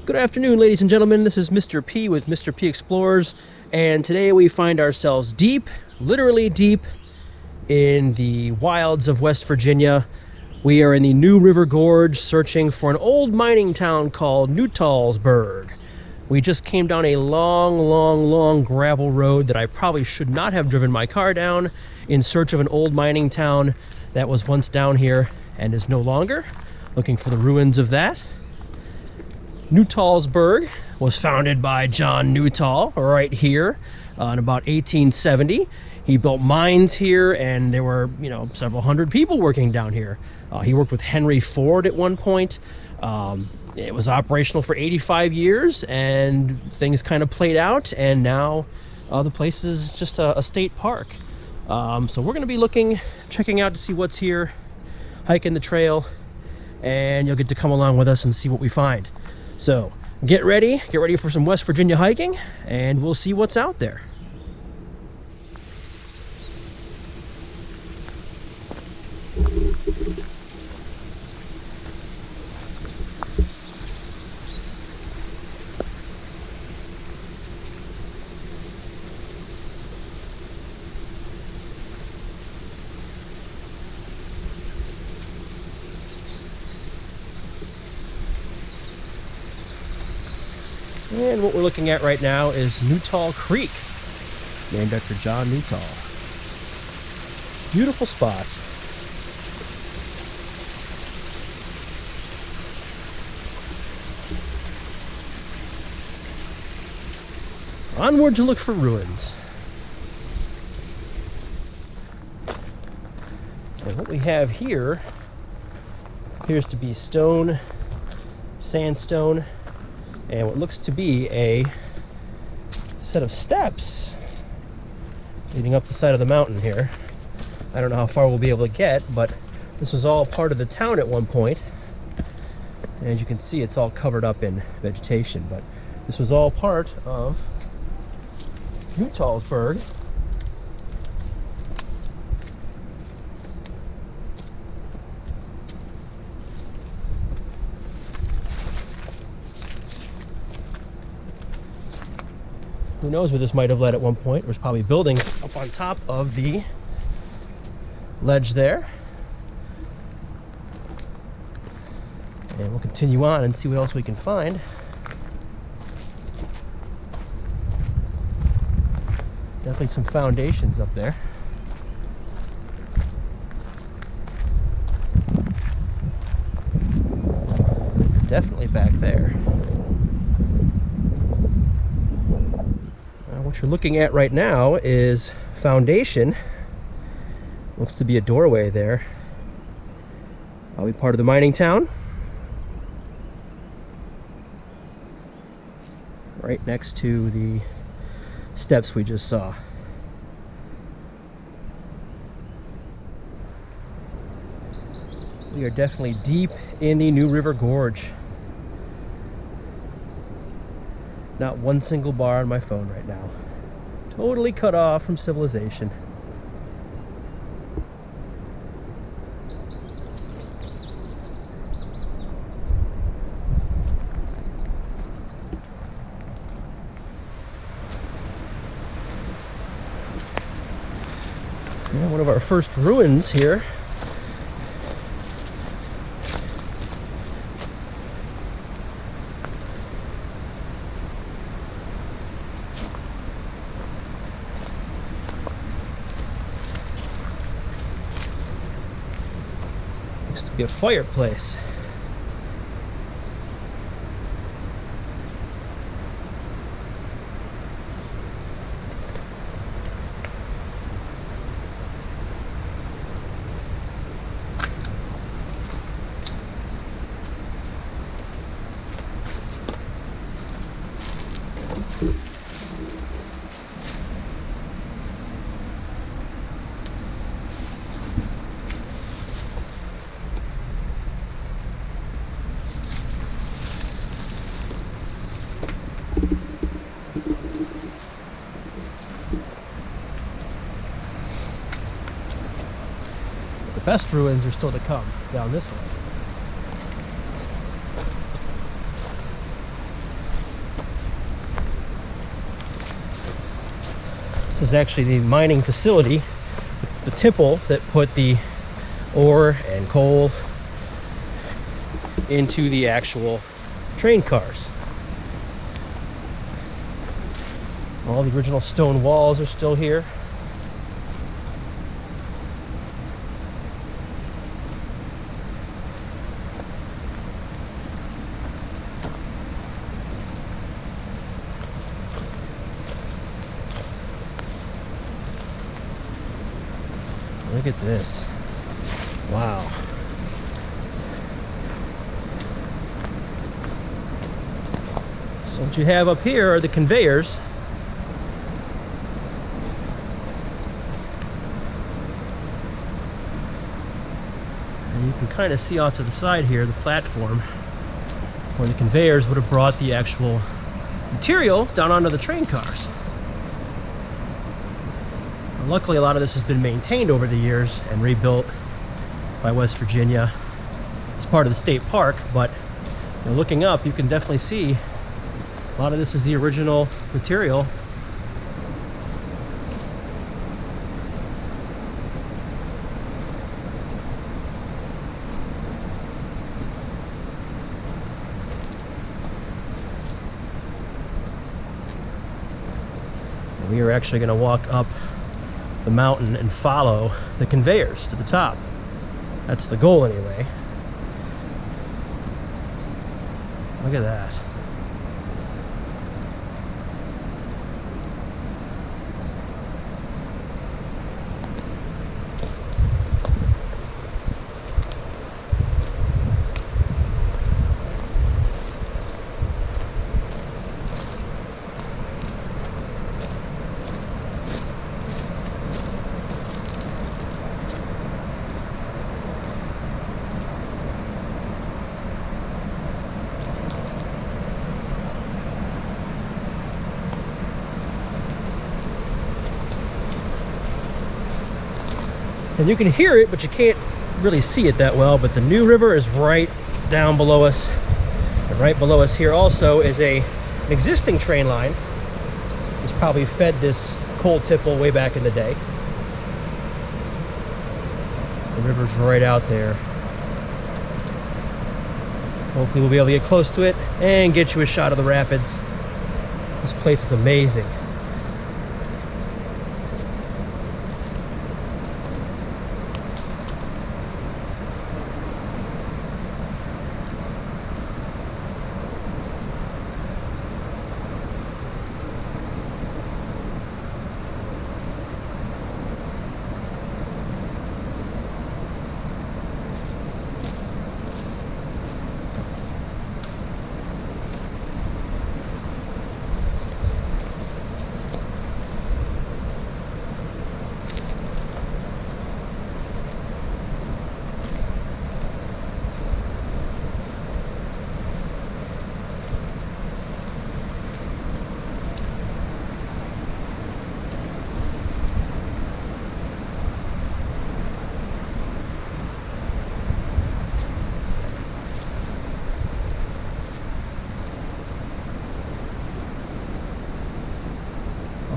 Good afternoon, ladies and gentlemen. This is Mr. P with Mr. P Explorers, and today we find ourselves deep, literally deep, in the wilds of West Virginia. We are in the New River Gorge searching for an old mining town called Nuttallburg. We just came down a long gravel road that I probably should not have driven my car down in search of an old mining town that was once down here and is no longer. Looking for the ruins of that. Nuttallburg was founded by John Nuttall right here in about 1870. He built mines here, and there were, several hundred people working down here. He worked with Henry Ford at one point. It was operational for 85 years, and things kind of played out, and now the place is just a state park. So we're going to be checking out to see what's here, hiking the trail, and you'll get to come along with us and see what we find. So get ready for some West Virginia hiking, and we'll see what's out there. And what we're looking at right now is Nuttall Creek, named after John Nuttall. Beautiful spot. Onward to look for ruins. And what we have here appears to be stone, sandstone, and what looks to be a set of steps leading up the side of the mountain here. I don't know how far we'll be able to get, but this was all part of the town at one point. And as you can see, it's all covered up in vegetation, but this was all part of Nuttallburg. Who knows where this might have led at one point. There's probably buildings up on top of the ledge there. And we'll continue on and see what else we can find. Definitely some foundations up there. Definitely back there. What you're looking at right now is foundation. Looks to be a doorway there. Probably part of the mining town. Right next to the steps we just saw. We are definitely deep in the New River Gorge. Not one single bar on my phone right now. Totally cut off from civilization. And one of our first ruins here. Looks to be a fireplace. best ruins are still to come down this way. This is actually the mining facility, the tipple that put the ore and coal into the actual train cars. All the original stone walls are still here. Look at this. Wow. So what you have up here are the conveyors. And you can kind of see off to the side here the platform where the conveyors would have brought the actual material down onto the train cars. Luckily, a lot of this has been maintained over the years and rebuilt by West Virginia as part of the state park, but you know, looking up, you can definitely see a lot of this is the original material. We are actually going to walk up the mountain and follow the conveyors to the top. That's the goal anyway. Look at that. And you can hear it, but you can't really see it that well. But the New River is right down below us. And right below us here also is an existing train line. It's probably fed this coal tipple way back in the day. The river's right out there. Hopefully we'll be able to get close to it and get you a shot of the rapids. This place is amazing.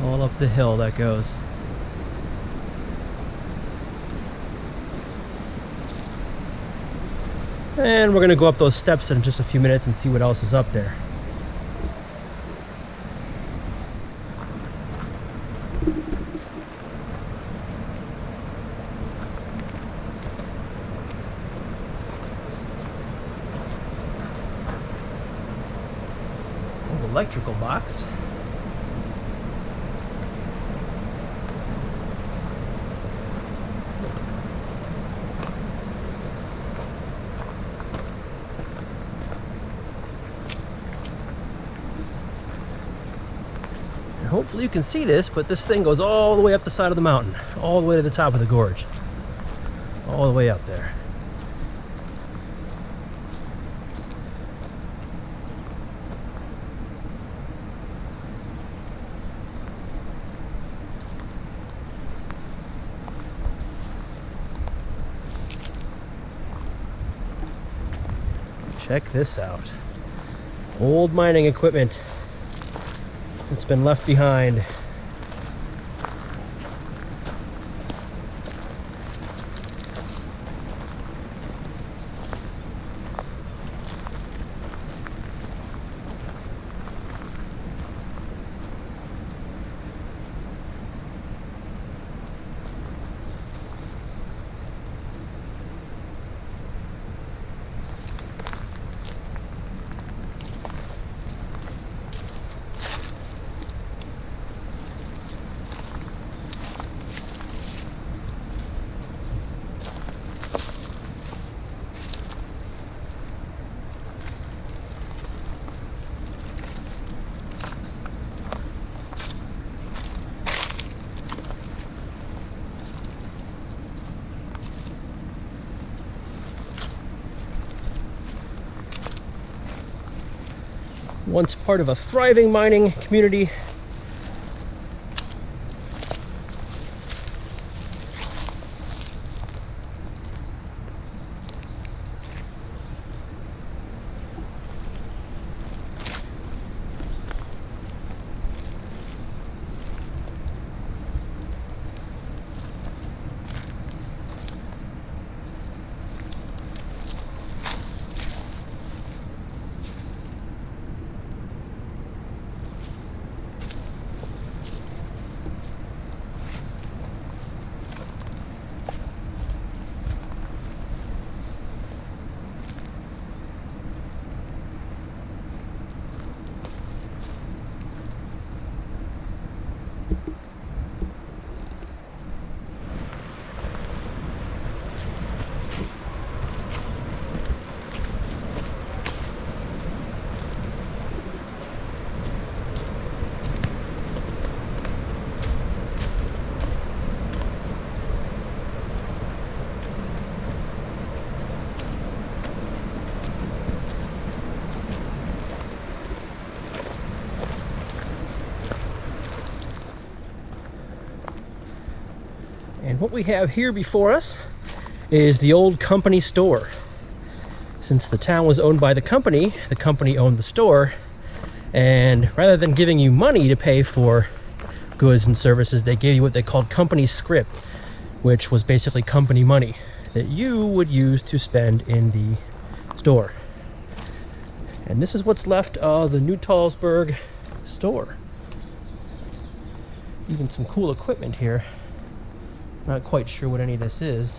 All up the hill that goes. And we're going to go up those steps in just a few minutes and see what else is up there. Oh, electrical box. Hopefully you can see this, but this thing goes all the way up the side of the mountain, all the way to the top of the gorge, all the way up there. Check this out. Old mining equipment. It's been left behind. Once part of a thriving mining community. And what we have here before us is the old company store. Since the town was owned by the company owned the store, and rather than giving you money to pay for goods and services, they gave you what they called company scrip, which was basically company money that you would use to spend in the store. And this is what's left of the Nuttallburg store. Even some cool equipment here. Not quite sure what any of this is.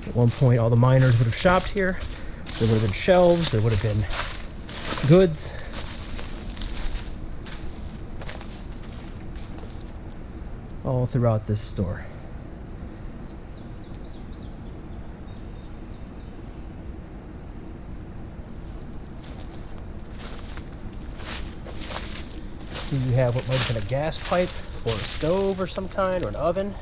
At one point, all the miners would have shopped here. There would have been shelves, there would have been goods. All throughout this store. Here you have what might have been a gas pipe for a stove or some kind, or an oven.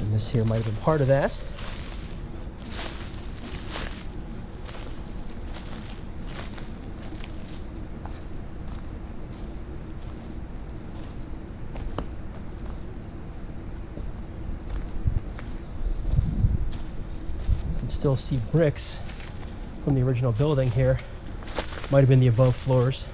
And this here might have been part of that. You can still see bricks from the original building here. Might have been the above floors.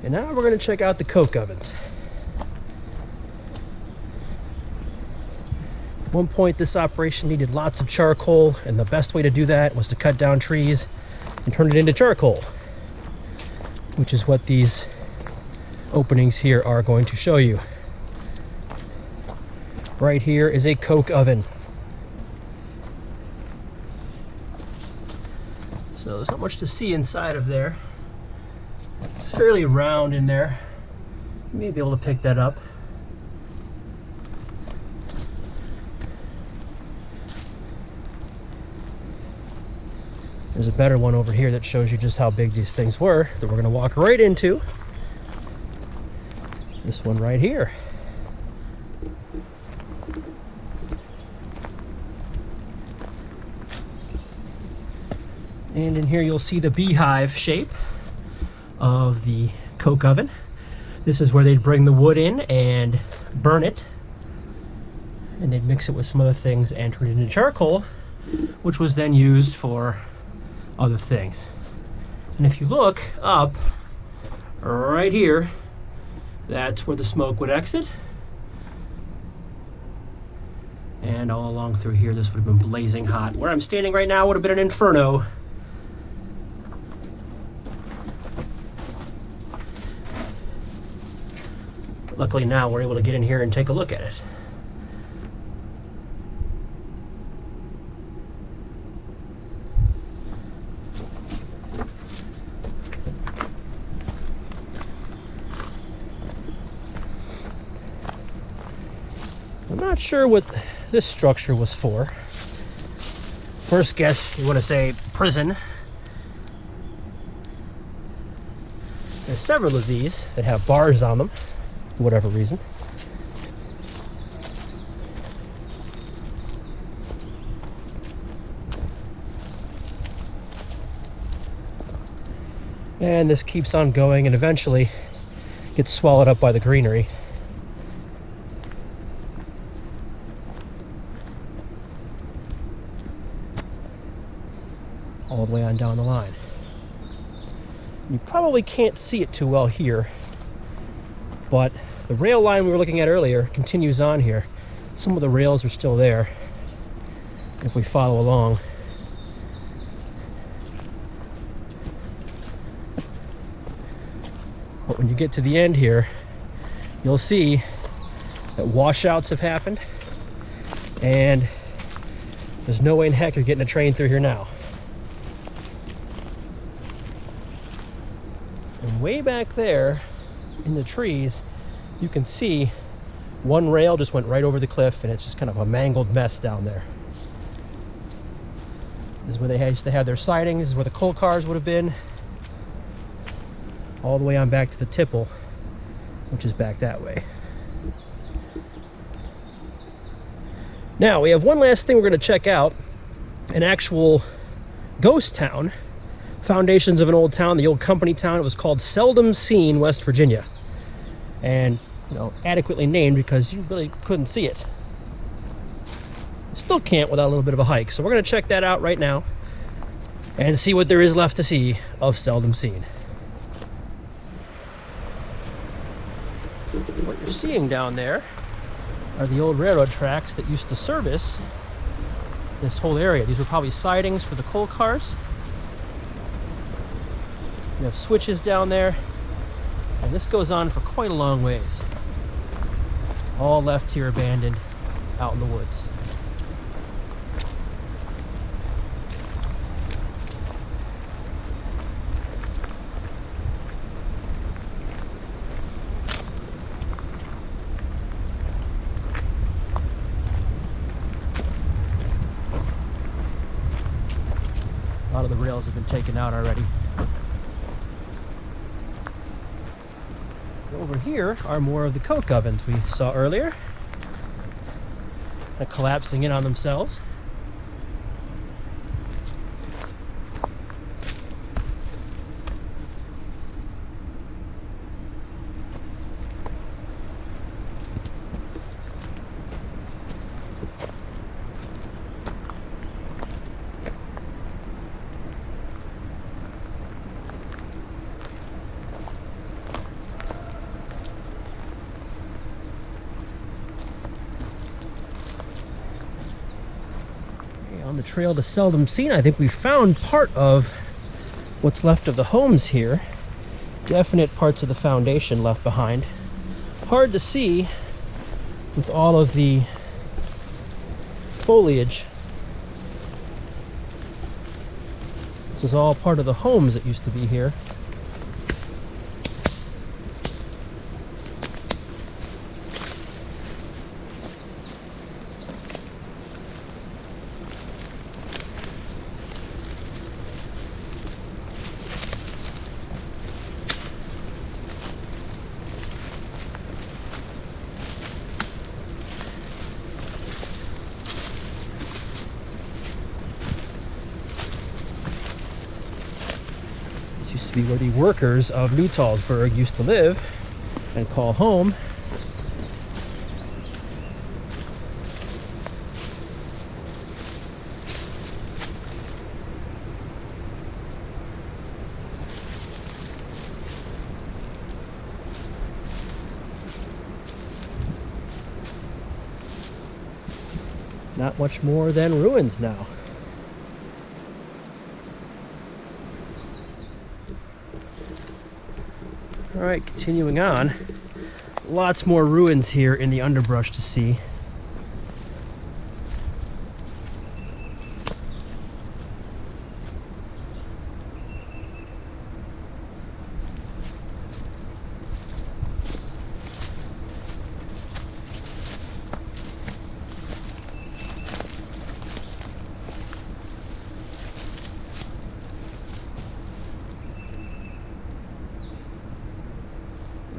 And now we're going to check out the coke ovens. At one point this operation needed lots of charcoal, and the best way to do that was to cut down trees and turn it into charcoal, which is what these openings here are going to show you. Right here is a coke oven. So there's not much to see inside of there. It's fairly round in there. You may be able to pick that up. There's a better one over here that shows you just how big these things were that we're going to walk right into. This one right here. And in here you'll see the beehive shape of the coke oven. This is where they'd bring the wood in and burn it, and they'd mix it with some other things and turn it into charcoal, which was then used for other things. And if you look up right here, that's where the smoke would exit, And all along through here, this would have been blazing hot. Where I'm standing right now would have been an inferno. Luckily now we're able to get in here and take a look at it. I'm not sure what this structure was for. First guess, you want to say prison. There's several of these that have bars on them, for whatever reason. And this keeps on going and eventually gets swallowed up by the greenery. All the way on down the line. You probably can't see it too well here, but the rail line we were looking at earlier continues on here. Some of the rails are still there if we follow along. But when you get to the end here, you'll see that washouts have happened, and there's no way in heck you're getting a train through here now. And way back there in the trees, you can see one rail just went right over the cliff, and it's just kind of a mangled mess down there. This is where they used to have their siding. This is where the coal cars would have been. All the way on back to the tipple, which is back that way. Now, we have one last thing we're going to check out. An actual ghost town. Foundations of an old town, the old company town. It was called Seldom Seen, West Virginia. And, you know, adequately named because you really couldn't see it. Still can't without a little bit of a hike. So we're going to check that out right now and see what there is left to see of Seldom Seen. What you're seeing down there are the old railroad tracks that used to service this whole area. These were probably sidings for the coal cars. You have switches down there, and this goes on for quite a long ways. All left here abandoned out in the woods. A lot of the rails have been taken out already. Over here are more of the coke ovens we saw earlier, kind of collapsing in on themselves. On the trail to Seldom Seen, I think we found part of what's left of the homes here. Definite parts of the foundation left behind. Hard to see with all of the foliage. This is all part of the homes that used to be here. Used to be where the workers of Nuttallburg used to live and call home. Not much more than ruins now. All right, continuing on. Lots more ruins here in the underbrush to see.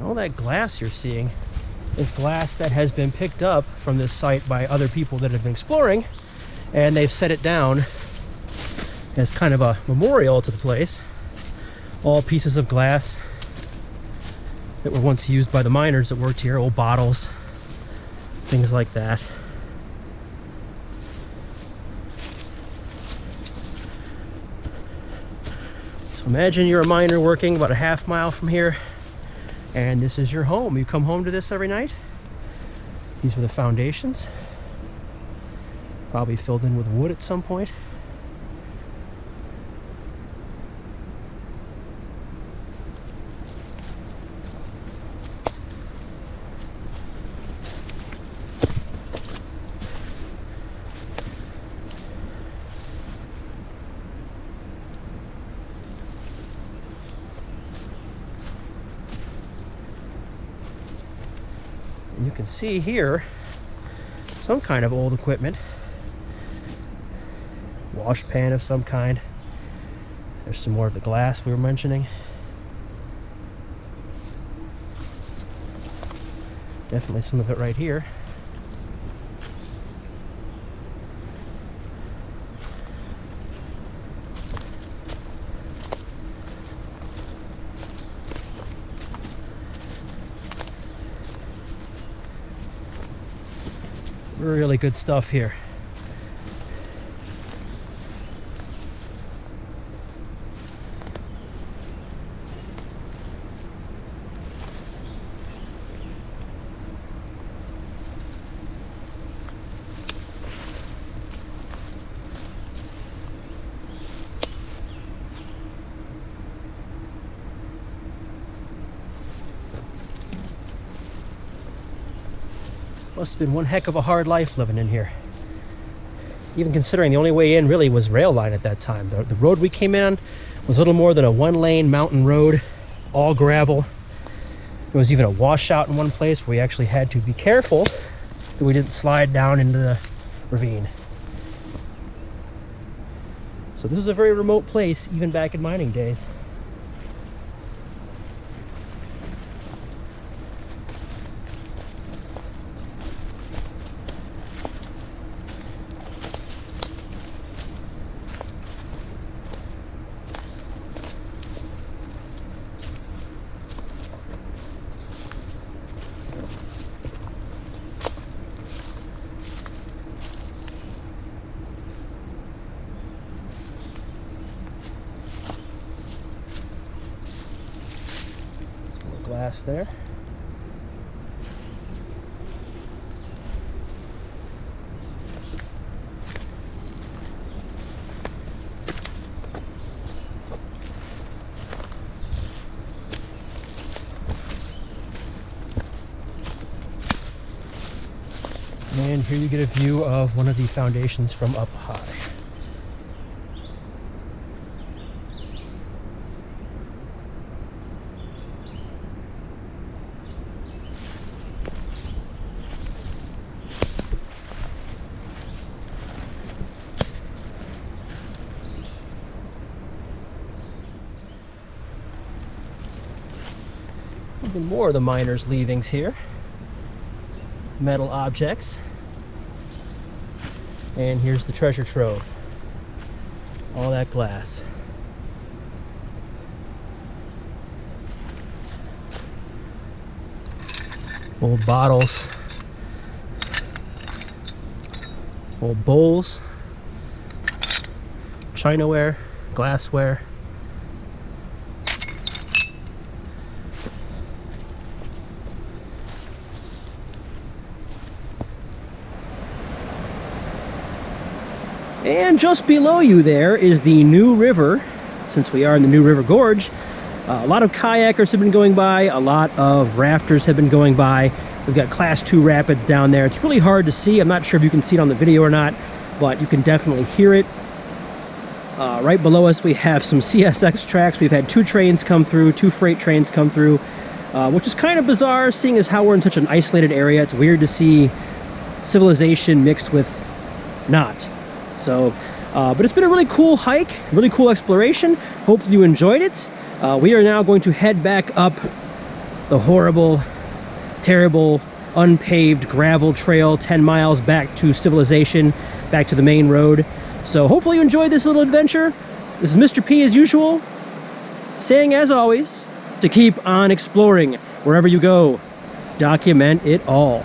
All that glass you're seeing is glass that has been picked up from this site by other people that have been exploring, and they've set it down as kind of a memorial to the place. All pieces of glass that were once used by the miners that worked here, old bottles, things like that. So imagine you're a miner working about a half mile from here, and this is your home. You come home to this every night. These were the foundations. Probably filled in with wood at some point. You can see here some kind of old equipment. Wash pan of some kind. There's some more of the glass we were mentioning. Definitely some of it right here. Really good stuff here. Must have been one heck of a hard life living in here. Even considering the only way in really was rail line at that time. The road we came in was little more than a one-lane mountain road, all gravel. There was even a washout in one place where we actually had to be careful that we didn't slide down into the ravine. So this is a very remote place, even back in mining days. Glass there. And here you get a view of one of the foundations from up high. Even more of the miners' leavings here. Metal objects. And here's the treasure trove. All that glass. Old bottles. Old bowls. Chinaware, glassware. And just below you there is the New River. Since we are in the New River Gorge, a lot of kayakers have been going by, a lot of rafters have been going by. We've got Class 2 rapids down there. It's really hard to see. I'm not sure if you can see it on the video or not, but you can definitely hear it. Right below us we have some CSX tracks. We've had 2 trains come through, 2 freight trains come through, which is kind of bizarre seeing as how we're in such an isolated area. It's weird to see civilization mixed with not. So, but it's been a really cool hike, really cool exploration. Hopefully you enjoyed it. We are now going to head back up the horrible, terrible, unpaved gravel trail 10 miles back to civilization, back to the main road. So hopefully you enjoyed this little adventure. This is Mr. P as usual, saying as always, to keep on exploring. Wherever you go, document it all.